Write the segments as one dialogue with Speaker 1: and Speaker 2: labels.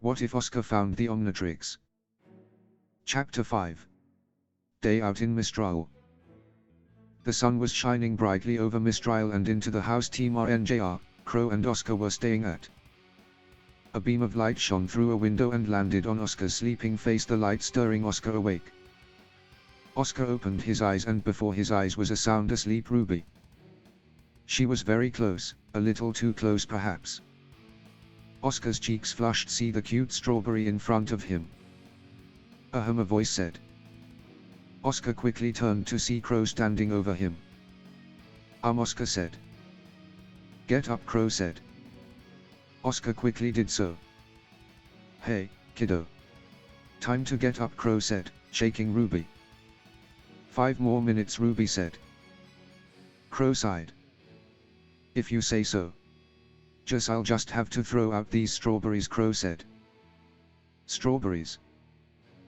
Speaker 1: What if Oscar found the Omnitrix? Chapter 5. Day out in Mistral. The sun was shining brightly over Mistral and into the house Team RNJR, Crow and Oscar were staying at. A beam of light shone through a window and landed on Oscar's sleeping face, the light stirring Oscar awake. Oscar opened his eyes, and before his eyes was a sound asleep Ruby. She was very close, a little too close perhaps. Oscar's cheeks flushed. See the cute strawberry in front of him. Ahem, a voice said. Oscar quickly turned to see Crow standing over him. Oscar said. Get up, Crow said. Oscar quickly did so. Hey, kiddo. Time to get up, Crow said, shaking Ruby. 5 more minutes, Ruby said. Crow sighed. If you say so. I'll just have to throw out these strawberries, Crow said. Strawberries?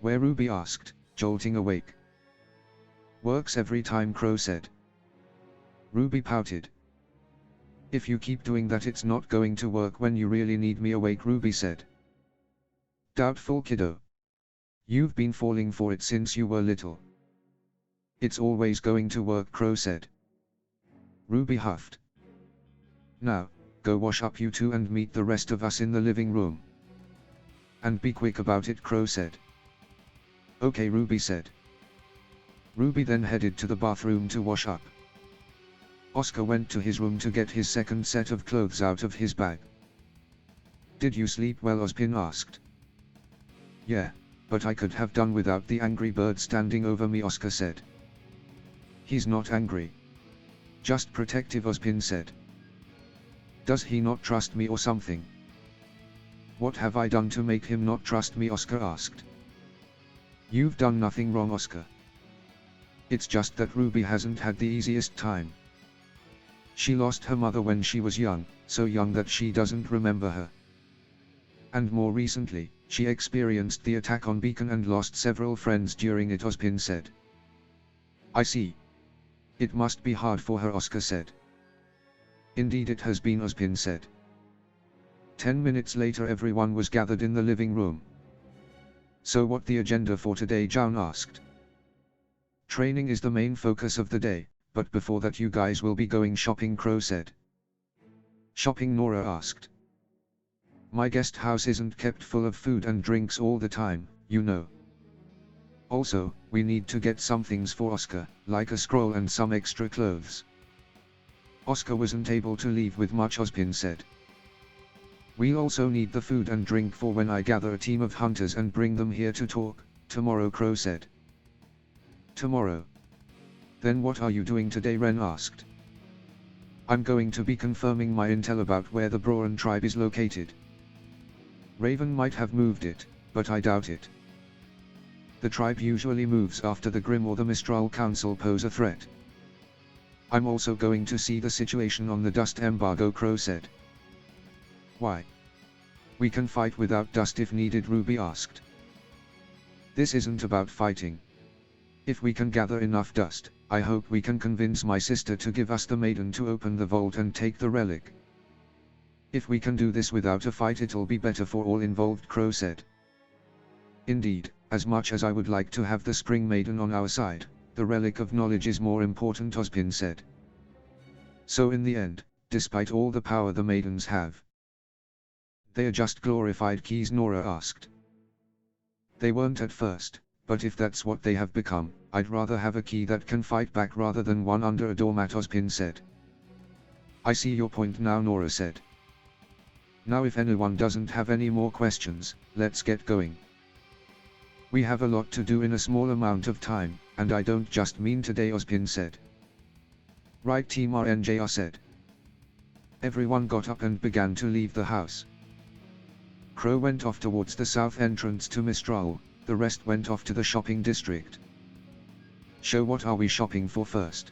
Speaker 1: Where? Ruby asked, jolting awake. Works every time, Crow said. Ruby pouted. If you keep doing that, it's not going to work when you really need me awake, Ruby said. Doubtful, kiddo. You've been falling for it since you were little. It's always going to work, Crow said. Ruby huffed. Now, go wash up, you two, and meet the rest of us in the living room. And be quick about it, Crow said. Okay, Ruby said. Ruby then headed to the bathroom to wash up. Oscar went to his room to get his second set of clothes out of his bag. Did you sleep well? Ozpin asked. Yeah, but I could have done without the angry bird standing over me, Oscar said. He's not angry. Just protective, Ozpin said. Does he not trust me or something? What have I done to make him not trust me? Oscar asked. You've done nothing wrong, Oscar. It's just that Ruby hasn't had the easiest time. She lost her mother when she was young, so young that she doesn't remember her. And more recently, she experienced the attack on Beacon and lost several friends during it, Ozpin said. I see. It must be hard for her, Oscar said. Indeed it has been, Ozpin said. 10 minutes later everyone was gathered in the living room. So what the agenda for today? Jaun asked. Training is the main focus of the day, but before that you guys will be going shopping, Crow said. Shopping? Nora asked. My guest house isn't kept full of food and drinks all the time, you know. Also, we need to get some things for Oscar, like a scroll and some extra clothes. Oscar wasn't able to leave with much, Ozpin said. We'll also need the food and drink for when I gather a team of hunters and bring them here to talk, tomorrow, Crow said. Tomorrow? Then what are you doing today? Ren asked. I'm going to be confirming my intel about where the Broran tribe is located. Raven might have moved it, but I doubt it. The tribe usually moves after the Grim or the Mistral Council pose a threat. I'm also going to see the situation on the dust embargo, Crow said. Why? We can fight without dust if needed, Ruby asked. This isn't about fighting. If we can gather enough dust, I hope we can convince my sister to give us the maiden to open the vault and take the relic. If we can do this without a fight, it'll be better for all involved, Crow said. Indeed, as much as I would like to have the Spring Maiden on our side, the relic of knowledge is more important, Ozpin said. So in the end, despite all the power the maidens have, they are just glorified keys? Nora asked. They weren't at first, but if that's what they have become, I'd rather have a key that can fight back rather than one under a doormat, Ozpin said. I see your point now, Nora said. Now if anyone doesn't have any more questions, let's get going. We have a lot to do in a small amount of time, and I don't just mean today, Ozpin said. Right, Team RNJR said. Everyone got up and began to leave the house. Crow went off towards the south entrance to Mistral, the rest went off to the shopping district. So what are we shopping for first?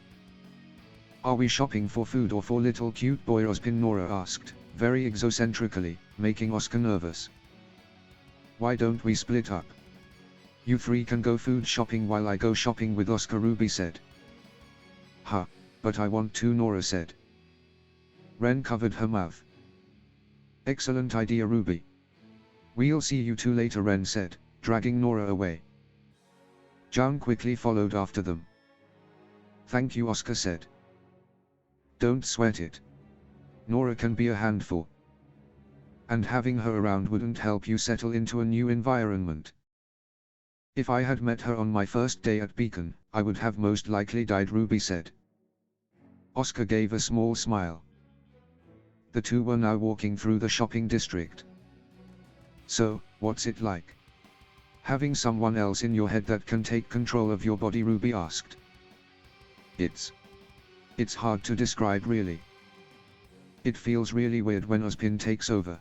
Speaker 1: Are we shopping for food or for little cute boy? Ozpin? Nora asked, very exocentrically, making Oscar nervous. Why don't we split up? You three can go food shopping while I go shopping with Oscar, Ruby said. Huh, but I want to, Nora said. Ren covered her mouth. Excellent idea, Ruby. We'll see you two later, Ren said, dragging Nora away. John quickly followed after them. Thank you, Oscar said. Don't sweat it. Nora can be a handful. And having her around wouldn't help you settle into a new environment. If I had met her on my first day at Beacon, I would have most likely died, Ruby said. Oscar gave a small smile. The two were now walking through the shopping district. So, what's it like? Having someone else in your head that can take control of your body, Ruby asked. It's hard to describe, really. It feels really weird when Ozpin takes over.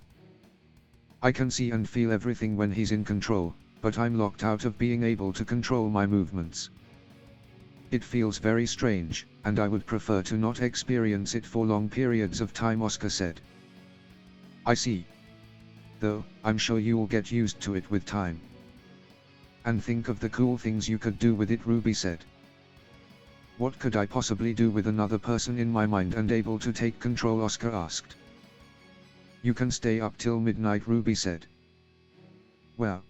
Speaker 1: I can see and feel everything when he's in control, but I'm locked out of being able to control my movements. It feels very strange, and I would prefer to not experience it for long periods of time, Oscar said. I see. Though, I'm sure you'll get used to it with time. And think of the cool things you could do with it, Ruby said. What could I possibly do with another person in my mind and able to take control, Oscar asked. You can stay up till midnight, Ruby said. Wow.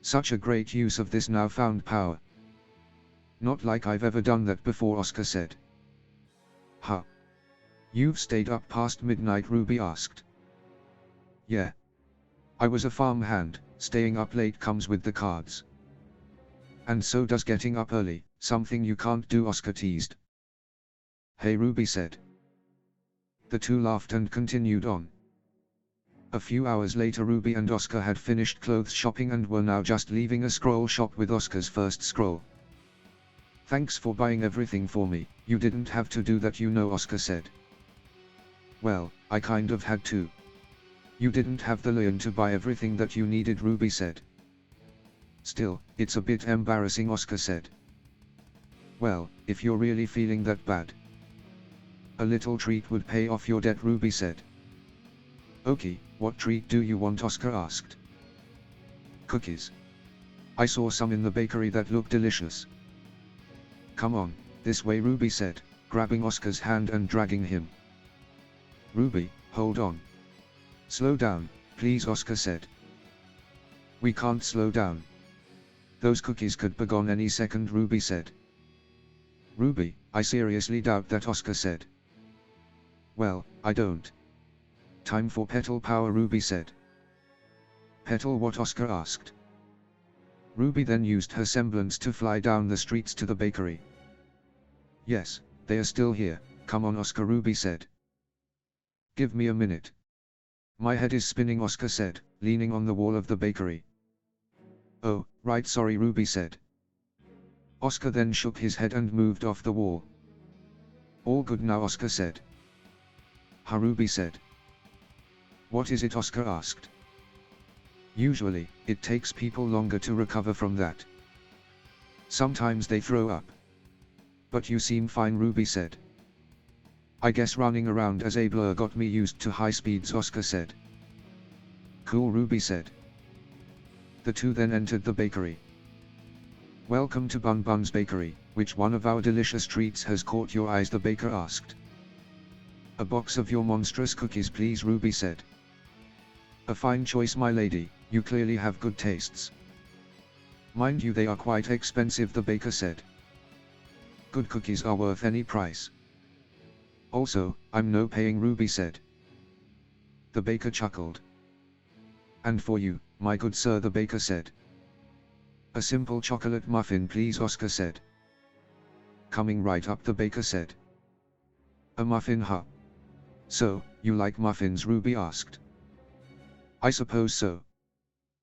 Speaker 1: Such a great use of this newfound power. Not like I've ever done that before, Oscar said. Huh. You've stayed up past midnight, Ruby asked. Yeah. I was a farmhand, staying up late comes with the cards. And so does getting up early, something you can't do, Oscar teased. Hey, Ruby said. The two laughed and continued on. A few hours later, Ruby and Oscar had finished clothes shopping and were now just leaving a scroll shop with Oscar's first scroll. Thanks for buying everything for me, you didn't have to do that, you know, Oscar said. Well, I kind of had to. You didn't have the loan to buy everything that you needed, Ruby said. Still, it's a bit embarrassing, Oscar said. Well, if you're really feeling that bad. A little treat would pay off your debt, Ruby said. Okay, what treat do you want, Oscar asked. Cookies. I saw some in the bakery that look delicious. Come on, this way, Ruby said, grabbing Oscar's hand and dragging him. Ruby, hold on. Slow down, please, Oscar said. We can't slow down. Those cookies could be gone any second, Ruby said. Ruby, I seriously doubt that, Oscar said. Well, I don't. Time for petal power, Ruby said. Petal what, Oscar asked. Ruby then used her semblance to fly down the streets to the bakery. Yes, they are still here, come on, Oscar, Ruby said. Give me a minute. My head is spinning, Oscar said, leaning on the wall of the bakery. Oh, right, sorry, Ruby said. Oscar then shook his head and moved off the wall. All good now, Oscar said. Ha, Ruby said. What is it, Oscar asked. Usually, it takes people longer to recover from that. Sometimes they throw up. But you seem fine, Ruby said. I guess running around as a blur got me used to high speeds, Oscar said. Cool, Ruby said. The two then entered the bakery. Welcome to Bun Bun's Bakery, which one of our delicious treats has caught your eyes, the baker asked. A box of your monstrous cookies, please, Ruby said. A fine choice, my lady, you clearly have good tastes. Mind you, they are quite expensive, the baker said. Good cookies are worth any price. Also, I'm no paying, Ruby said. The baker chuckled. And for you, my good sir, the baker said. A simple chocolate muffin, please, Oscar said. Coming right up, the baker said. A muffin, huh? So, you like muffins, Ruby asked. I suppose so.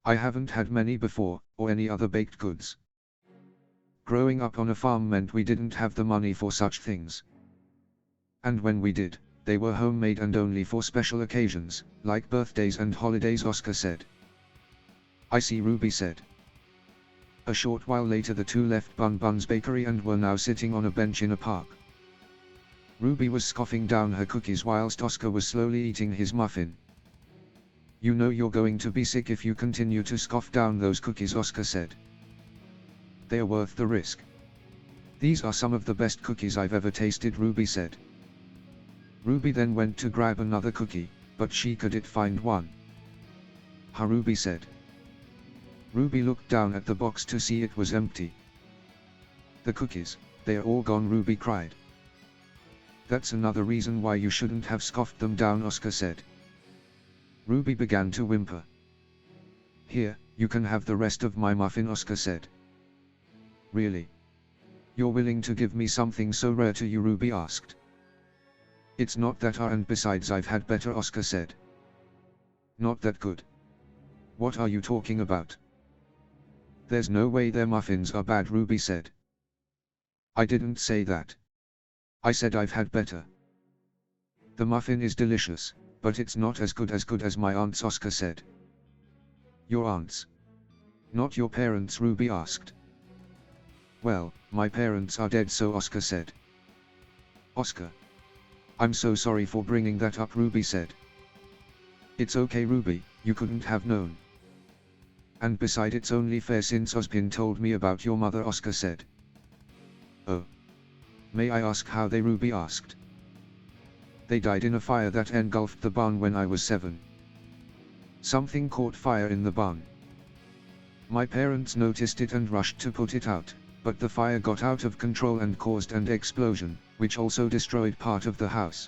Speaker 1: I haven't had many before, or any other baked goods. Growing up on a farm meant we didn't have the money for such things. And when we did, they were homemade and only for special occasions, like birthdays and holidays, Oscar said. I see, Ruby said. A short while later, the two left Bun Bun's bakery and were now sitting on a bench in a park. Ruby was scoffing down her cookies whilst Oscar was slowly eating his muffin. You know you're going to be sick if you continue to scoff down those cookies, Oscar said. They're worth the risk. These are some of the best cookies I've ever tasted, Ruby said. Ruby then went to grab another cookie, but she couldn't find one. Ruby said. Ruby looked down at the box to see it was empty. The cookies, they're all gone, Ruby cried. That's another reason why you shouldn't have scoffed them down, Oscar said. Ruby began to whimper. Here, you can have the rest of my muffin, Oscar said. Really? You're willing to give me something so rare to you, Ruby asked. It's not that rare, and besides I've had better, Oscar said. Not that good. What are you talking about? There's no way their muffins are bad, Ruby said. I didn't say that. I said I've had better. The muffin is delicious, but it's not as good as my aunt's, Oscar said. Your aunt's? Not your parents, Ruby asked. Well, my parents are dead, so Oscar said. Oscar. I'm so sorry for bringing that up, Ruby said. It's okay, Ruby, you couldn't have known. And beside it's only fair since Ozpin told me about your mother, Oscar said. Oh. May I ask how they, Ruby asked. They died in a fire that engulfed the barn when I was 7. Something caught fire in the barn. My parents noticed it and rushed to put it out, but the fire got out of control and caused an explosion, which also destroyed part of the house.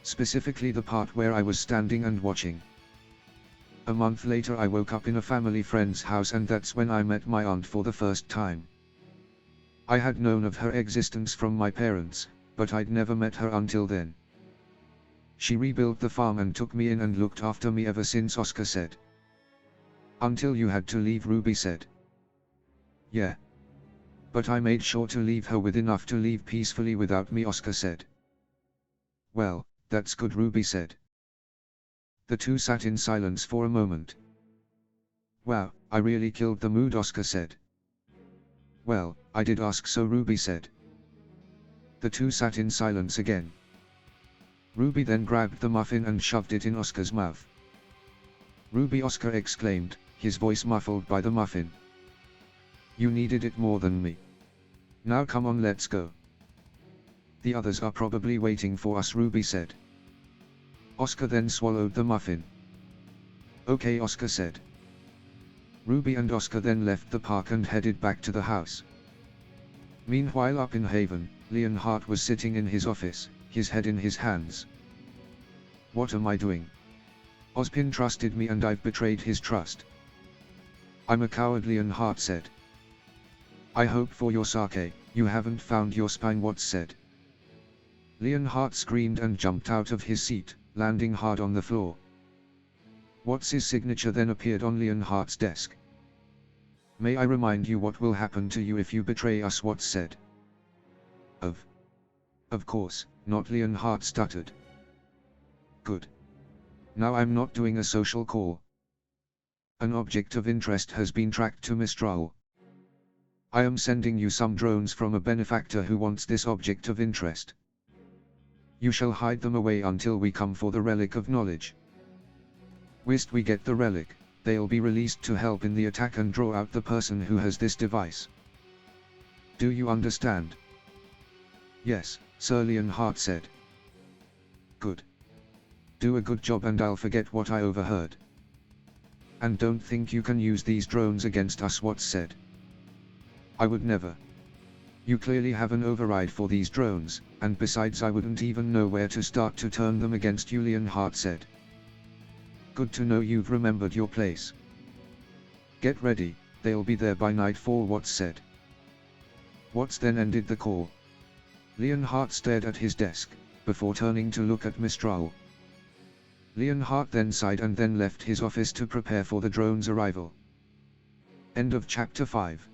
Speaker 1: Specifically the part where I was standing and watching. A month later I woke up in a family friend's house, and that's when I met my aunt for the first time. I had known of her existence from my parents, but I'd never met her until then. She rebuilt the farm and took me in and looked after me ever since, Oscar said. Until you had to leave, Ruby said. Yeah. But I made sure to leave her with enough to leave peacefully without me, Oscar said. Well, that's good, Ruby said. The two sat in silence for a moment. Wow, I really killed the mood, Oscar said. Well, I did ask so, Ruby said. The two sat in silence again. Ruby then grabbed the muffin and shoved it in Oscar's mouth. Ruby, Oscar exclaimed, his voice muffled by the muffin. You needed it more than me. Now come on, let's go. The others are probably waiting for us, Ruby said. Oscar then swallowed the muffin. Okay, Oscar said. Ruby and Oscar then left the park and headed back to the house. Meanwhile up in Haven, Leonhart was sitting in his office, his head in his hands. What am I doing? Ozpin trusted me and I've betrayed his trust. I'm a coward, Leonhart said. I hope for your sake, you haven't found your spine, Watts said. Leonhart screamed and jumped out of his seat, landing hard on the floor. Watts' signature then appeared on Leonhart's desk. May I remind you what will happen to you if you betray us, Watts said. Of course, not, Leonhart stuttered. Good. Now I'm not doing a social call. An object of interest has been tracked to Mistral. I am sending you some drones from a benefactor who wants this object of interest. You shall hide them away until we come for the relic of knowledge. Whilst we get the relic, they'll be released to help in the attack and draw out the person who has this device. Do you understand? Yes, Sir, Leonhart said. Good. Do a good job and I'll forget what I overheard. And don't think you can use these drones against us, Watts said. I would never. You clearly have an override for these drones, and besides I wouldn't even know where to start to turn them against you, Leonhart said. Good to know you've remembered your place. Get ready, they'll be there by nightfall, Watts said. Watts then ended the call. Leonhart stared at his desk, before turning to look at Mistral. Leonhart then sighed and then left his office to prepare for the drone's arrival. End of Chapter 5.